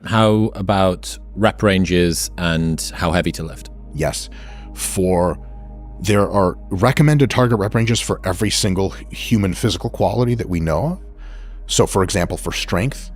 how about rep ranges and how heavy to lift? Yes. There are recommended target rep ranges for every single human physical quality that we know of. So for example, for strength,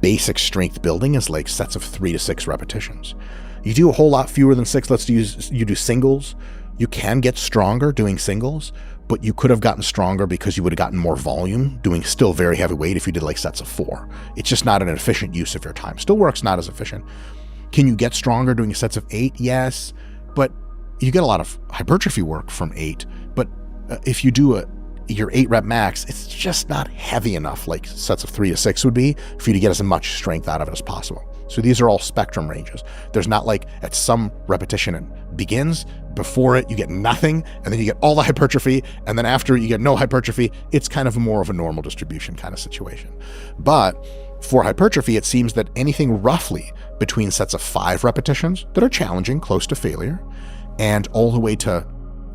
basic strength building is like sets of 3 to 6 repetitions. You do a whole lot fewer than 6. You do singles. You can get stronger doing singles, but you could have gotten stronger because you would have gotten more volume doing still very heavy weight if you did like sets of 4. It's just not an efficient use of your time. Still works, not as efficient. Can you get stronger doing sets of 8? Yes, but you get a lot of hypertrophy work from 8. But if you do your 8 rep max, it's just not heavy enough like sets of 3 to 6 would be for you to get as much strength out of it as possible. So these are all spectrum ranges. There's not like at some repetition it begins, before it you get nothing, and then you get all the hypertrophy, and then after you get no hypertrophy. It's kind of more of a normal distribution kind of situation. But for hypertrophy, it seems that anything roughly between sets of 5 repetitions that are challenging, close to failure, and all the way to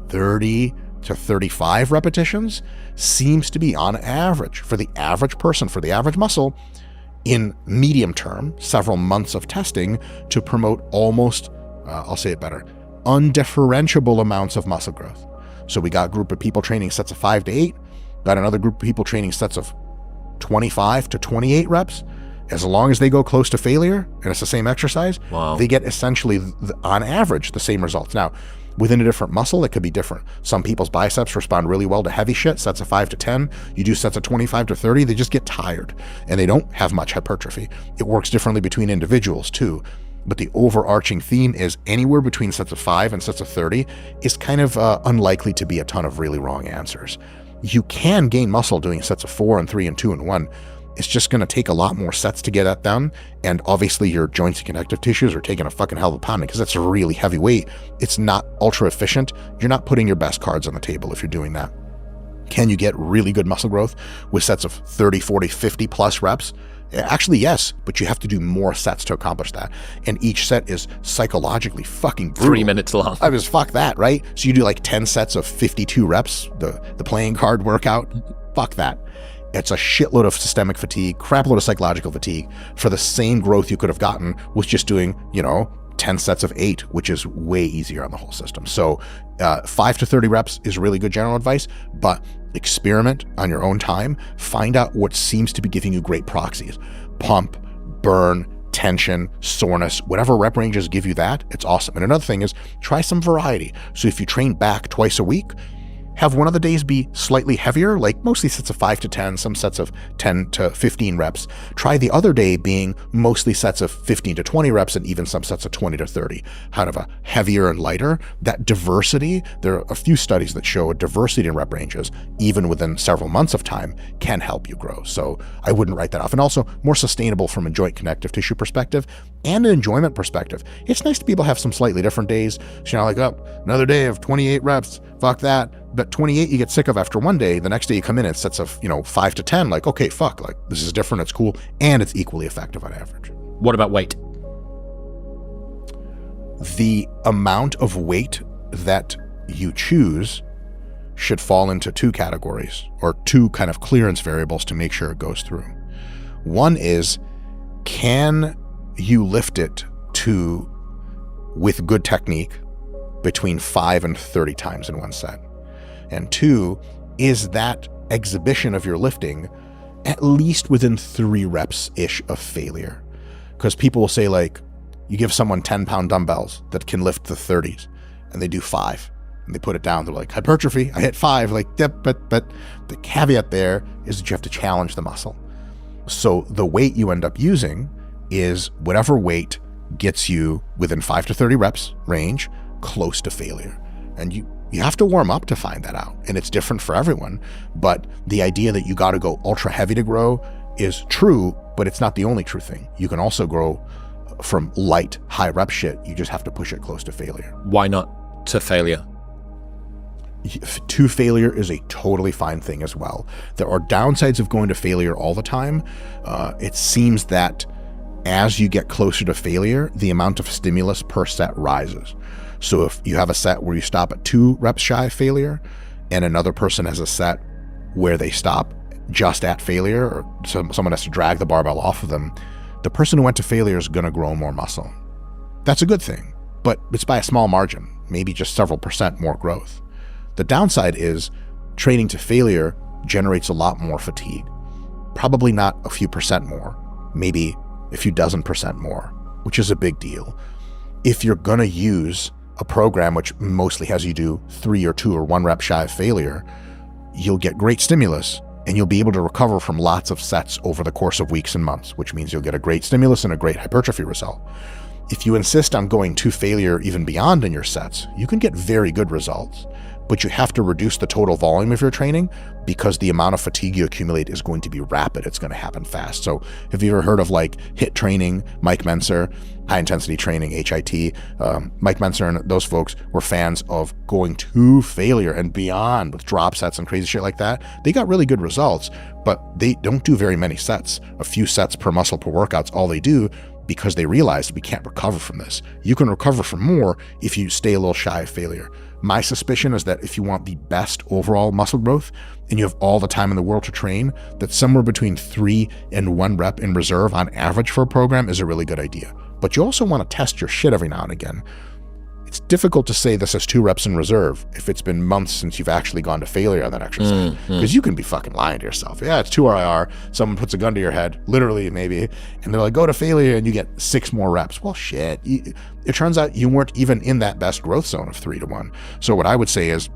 30 to 35 repetitions seems to be on average for the average person, for the average muscle, in medium term, several months of testing to promote almost, I'll say it better, undifferentiable amounts of muscle growth. So we got a group of people training sets of 5 to 8, got another group of people training sets of 25 to 28 reps. As long as they go close to failure and it's the same exercise, wow, they get essentially, on average, the same results. Now, within a different muscle, it could be different. Some people's biceps respond really well to heavy shit, sets of 5 to 10. You do sets of 25 to 30, they just get tired and they don't have much hypertrophy. It works differently between individuals too. But the overarching theme is anywhere between sets of 5 and sets of 30 is kind of unlikely to be a ton of really wrong answers. You can gain muscle doing sets of 4 and 3 and 2 and 1. It's just going to take a lot more sets to get that done. And obviously your joints and connective tissues are taking a fucking hell of a pounding because that's a really heavy weight. It's not ultra efficient. You're not putting your best cards on the table if you're doing that. Can you get really good muscle growth with sets of 30, 40, 50 plus reps? Actually, yes, but you have to do more sets to accomplish that. And each set is psychologically fucking brutal. 3 minutes long. I was fuck that, right? So you do like 10 sets of 52 reps, the playing card workout. Fuck that. It's a shitload of systemic fatigue, crap load of psychological fatigue for the same growth you could have gotten with just doing, 10 sets of 8, which is way easier on the whole system. So 5 to 30 reps is really good general advice, but experiment on your own time. Find out what seems to be giving you great proxies. Pump, burn, tension, soreness, whatever rep ranges give you that, it's awesome. And another thing is try some variety. So if you train back twice a week, have one of the days be slightly heavier, like mostly sets of 5 to 10, some sets of 10 to 15 reps. Try the other day being mostly sets of 15 to 20 reps and even some sets of 20 to 30, kind of a heavier and lighter. That diversity, there are a few studies that show a diversity in rep ranges, even within several months of time, can help you grow. So I wouldn't write that off. And also more sustainable from a joint connective tissue perspective and an enjoyment perspective. It's nice to be able to have some slightly different days. So you're not like, oh, another day of 28 reps, fuck that. But 28 you get sick of after one day. The next day you come in and sets of 5 to 10, like, okay, fuck, like this is different, it's cool, and it's equally effective on average. What about weight? The amount of weight that you choose should fall into 2 categories, or 2 kind of clearance variables to make sure it goes through. One is, can you lift it with good technique between 5 and 30 times in one set? And 2, is that exhibition of your lifting at least within 3 reps-ish of failure? Because people will say, like, you give someone 10-pound dumbbells that can lift the 30s, and they do 5, and they put it down. They're like, hypertrophy, I hit 5. Like, yep, but the caveat there is that you have to challenge the muscle. So the weight you end up using is whatever weight gets you within 5 to 30 reps range, close to failure. And you have to warm up to find that out. And it's different for everyone. But the idea that you got to go ultra heavy to grow is true, but it's not the only true thing. You can also grow from light, high rep shit. You just have to push it close to failure. Why not to failure? To failure is a totally fine thing as well. There are downsides of going to failure all the time. It seems that as you get closer to failure, the amount of stimulus per set rises. So if you have a set where you stop at 2 reps shy of failure, and another person has a set where they stop just at failure, or someone has to drag the barbell off of them, the person who went to failure is going to grow more muscle. That's a good thing, but it's by a small margin, maybe just several % more growth. The downside is training to failure generates a lot more fatigue. Probably not a few % more, maybe a few dozen % more, which is a big deal. If you're going to use a program which mostly has you do 3 or 2 or 1 rep shy of failure, you'll get great stimulus and you'll be able to recover from lots of sets over the course of weeks and months, which means you'll get a great stimulus and a great hypertrophy result. If you insist on going to failure even beyond in your sets, you can get very good results, but you have to reduce the total volume of your training because the amount of fatigue you accumulate is going to be rapid. It's going to happen fast. So have you ever heard of like HIIT training, Mike Menser, high intensity training, HIT? Mike Menser and those folks were fans of going to failure and beyond with drop sets and crazy shit like that. They got really good results, but they don't do very many sets. A few sets per muscle per workout's all they do, because they realized we can't recover from this. You can recover from more if you stay a little shy of failure. My suspicion is that if you want the best overall muscle growth and you have all the time in the world to train, that somewhere between 3 and 1 rep in reserve on average for a program is a really good idea. But you also want to test your shit every now and again. It's difficult to say this is 2 reps in reserve if it's been months since you've actually gone to failure on that exercise. Because you can be fucking lying to yourself. Yeah, it's 2 RIR. Someone puts a gun to your head, literally maybe, and they're like, go to failure and you get 6 more reps. Well, shit. It turns out you weren't even in that best growth zone of 3 to 1. So what I would say is,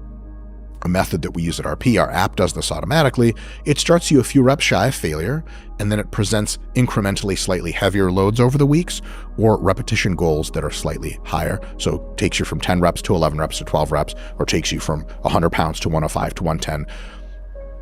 a method that we use at RP, our app does this automatically. It starts you a few reps shy of failure, and then it presents incrementally slightly heavier loads over the weeks or repetition goals that are slightly higher. So it takes you from 10 reps to 11 reps to 12 reps, or takes you from 100 pounds to 105 to 110.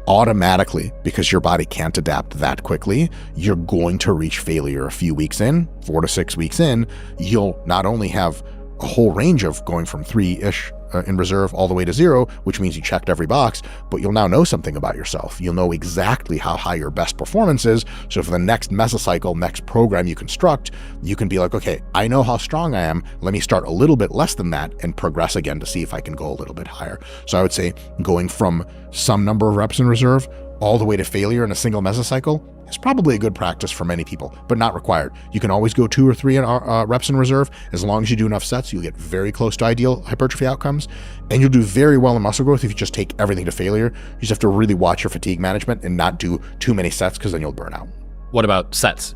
Automatically, because your body can't adapt that quickly, you're going to reach failure a few weeks in, 4 to 6 weeks in. You'll not only have a whole range of going from 3-ish in reserve all the way to 0, which means you checked every box, but you'll now know something about yourself. You'll know exactly how high your best performance is. So for the next mesocycle, next program you construct, you can be like, okay, I know how strong I am. Let me start a little bit less than that and progress again to see if I can go a little bit higher. So I would say going from some number of reps in reserve all the way to failure in a single mesocycle is probably a good practice for many people, but not required. You can always go 2 or 3 reps in reserve. As long as you do enough sets, you'll get very close to ideal hypertrophy outcomes, and you'll do very well in muscle growth if you just take everything to failure. You just have to really watch your fatigue management and not do too many sets, because then you'll burn out. What about sets?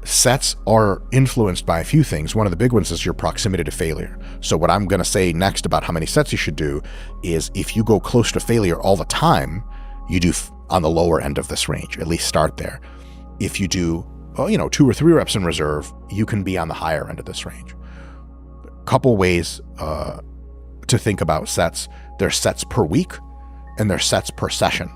Sets are influenced by a few things. One of the big ones is your proximity to failure. So what I'm going to say next about how many sets you should do is, if you go close to failure all the time, you do on the lower end of this range. At least start there. If you do, 2 or 3 reps in reserve, you can be on the higher end of this range. A couple ways to think about sets. There's sets per week and there's sets per session.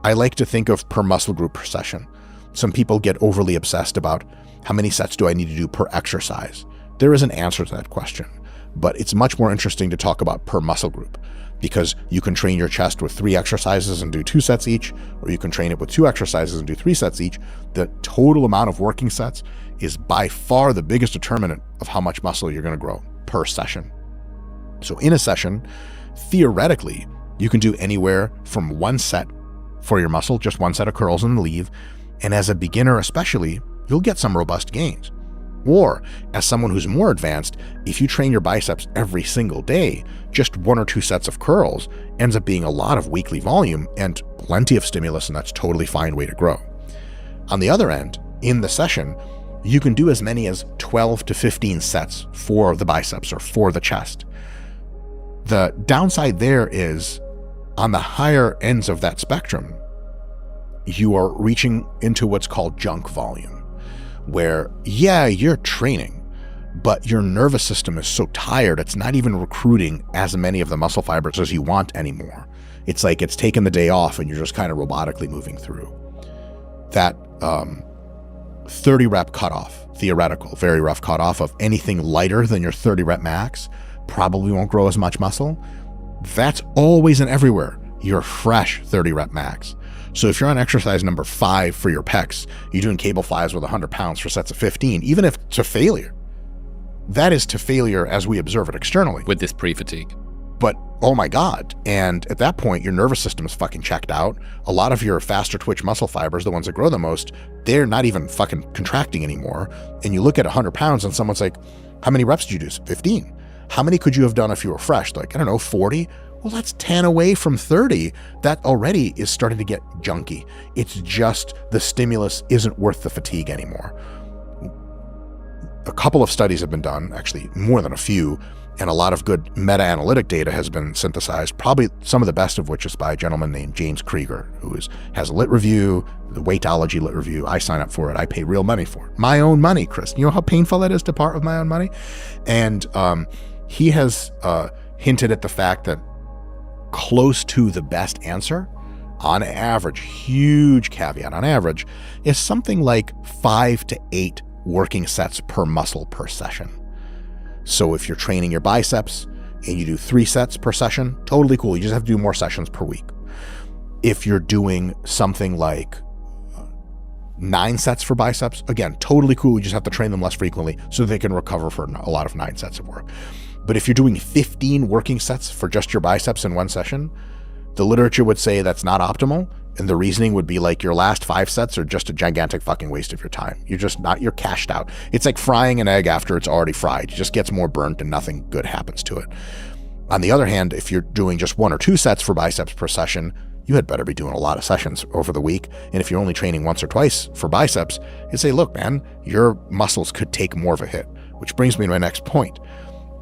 I like to think of per muscle group per session. Some people get overly obsessed about how many sets do I need to do per exercise. There is an answer to that question, but it's much more interesting to talk about per muscle group, because you can train your chest with 3 exercises and do 2 sets each, or you can train it with 2 exercises and do 3 sets each. The total amount of working sets is by far the biggest determinant of how much muscle you're going to grow per session. So in a session, theoretically, you can do anywhere from 1 set for your muscle, just 1 set of curls and leave, and as a beginner especially, you'll get some robust gains. Or, as someone who's more advanced, if you train your biceps every single day, just 1 or 2 sets of curls ends up being a lot of weekly volume and plenty of stimulus, and that's a totally fine way to grow. On the other end, in the session, you can do as many as 12 to 15 sets for the biceps or for the chest. The downside there is, on the higher ends of that spectrum, you are reaching into what's called junk volume, where, yeah, you're training, but your nervous system is so tired, it's not even recruiting as many of the muscle fibers as you want anymore. It's like it's taken the day off and you're just kind of robotically moving through. That 30 rep cutoff, theoretical, very rough cutoff of anything lighter than your 30 rep max probably won't grow as much muscle. That's always and everywhere your fresh 30 rep max. So if you're on exercise number 5 for your pecs, you're doing cable flies with 100 pounds for sets of 15, even if to failure, that is to failure as we observe it externally. With this pre-fatigue. But oh my God. And at that point, your nervous system is fucking checked out. A lot of your faster twitch muscle fibers, the ones that grow the most, they're not even fucking contracting anymore. And you look at 100 pounds and someone's like, how many reps did you do? 15. How many could you have done if you were fresh? Like, I don't know, 40? Well, that's 10 away from 30. That already is starting to get junky. It's just the stimulus isn't worth the fatigue anymore. A couple of studies have been done, actually more than a few, and a lot of good meta-analytic data has been synthesized, probably some of the best of which is by a gentleman named James Krieger, who has a lit review, the Weightology lit review. I sign up for it. I pay real money for it. My own money, Chris. You know how painful that is to part with my own money? And he has hinted at the fact that close to the best answer, on average, huge caveat on average, is something like 5 to 8 working sets per muscle per session. So if you're training your biceps and you do 3 sets per session, totally cool. You just have to do more sessions per week. If you're doing something like 9 sets for biceps, again, totally cool. You just have to train them less frequently so they can recover for a lot of 9 sets of work. But if you're doing 15 working sets for just your biceps in one session, the literature would say that's not optimal. And the reasoning would be like your last 5 sets are just a gigantic fucking waste of your time. You're cashed out. It's like frying an egg after it's already fried. It just gets more burnt and nothing good happens to it. On the other hand, if you're doing just 1 or 2 sets for biceps per session, you had better be doing a lot of sessions over the week. And if you're only training once or twice for biceps, you say, look, man, your muscles could take more of a hit. Which brings me to my next point.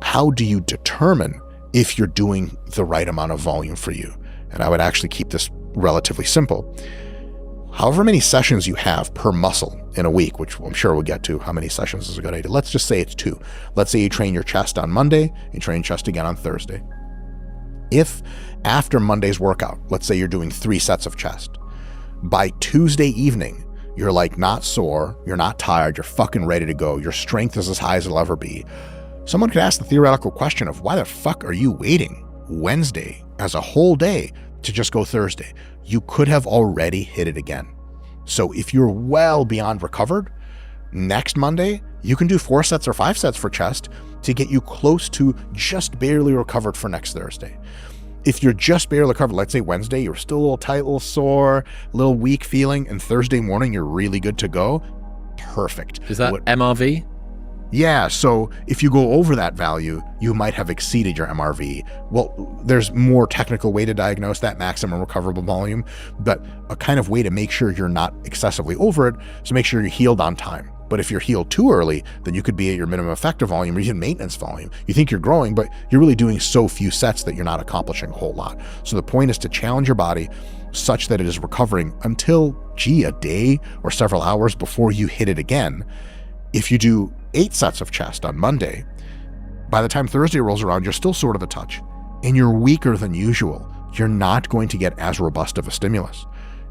How do you determine if you're doing the right amount of volume for you? And I would actually keep this relatively simple. However many sessions you have per muscle in a week, which I'm sure we'll get to, how many sessions is a good idea. Let's just say it's 2. Let's say you train your chest on Monday, you train chest again on Thursday. If after Monday's workout, let's say you're doing 3 sets of chest, by Tuesday evening, you're like not sore, you're not tired, you're fucking ready to go, your strength is as high as it'll ever be, someone could ask the theoretical question of why the fuck are you waiting Wednesday as a whole day to just go Thursday? You could have already hit it again. So if you're well beyond recovered, next Monday, you can do 4 sets or 5 sets for chest to get you close to just barely recovered for next Thursday. If you're just barely recovered, let's say Wednesday, you're still a little tight, a little sore, a little weak feeling, and Thursday morning, you're really good to go, perfect. Is that MRV? Yeah, so if you go over that value, you might have exceeded your MRV. Well, there's more technical way to diagnose that maximum recoverable volume, but a kind of way to make sure you're not excessively over it is to make sure you're healed on time. But if you're healed too early, then you could be at your minimum effective volume or even maintenance volume. You think you're growing, but you're really doing so few sets that you're not accomplishing a whole lot. So the point is to challenge your body such that it is recovering until, a day or several hours before you hit it again. If you do 8 sets of chest on Monday, by the time Thursday rolls around, you're still sort of a touch and you're weaker than usual. You're not going to get as robust of a stimulus.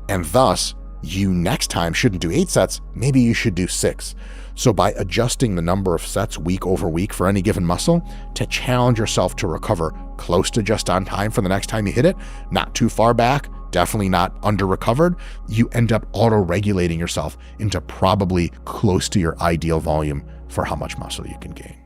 And thus, you next time shouldn't do 8 sets, maybe you should do 6. So by adjusting the number of sets week over week for any given muscle to challenge yourself to recover close to just on time for the next time you hit it, not too far back, definitely not under recovered, you end up auto-regulating yourself into probably close to your ideal volume for how much muscle you can gain.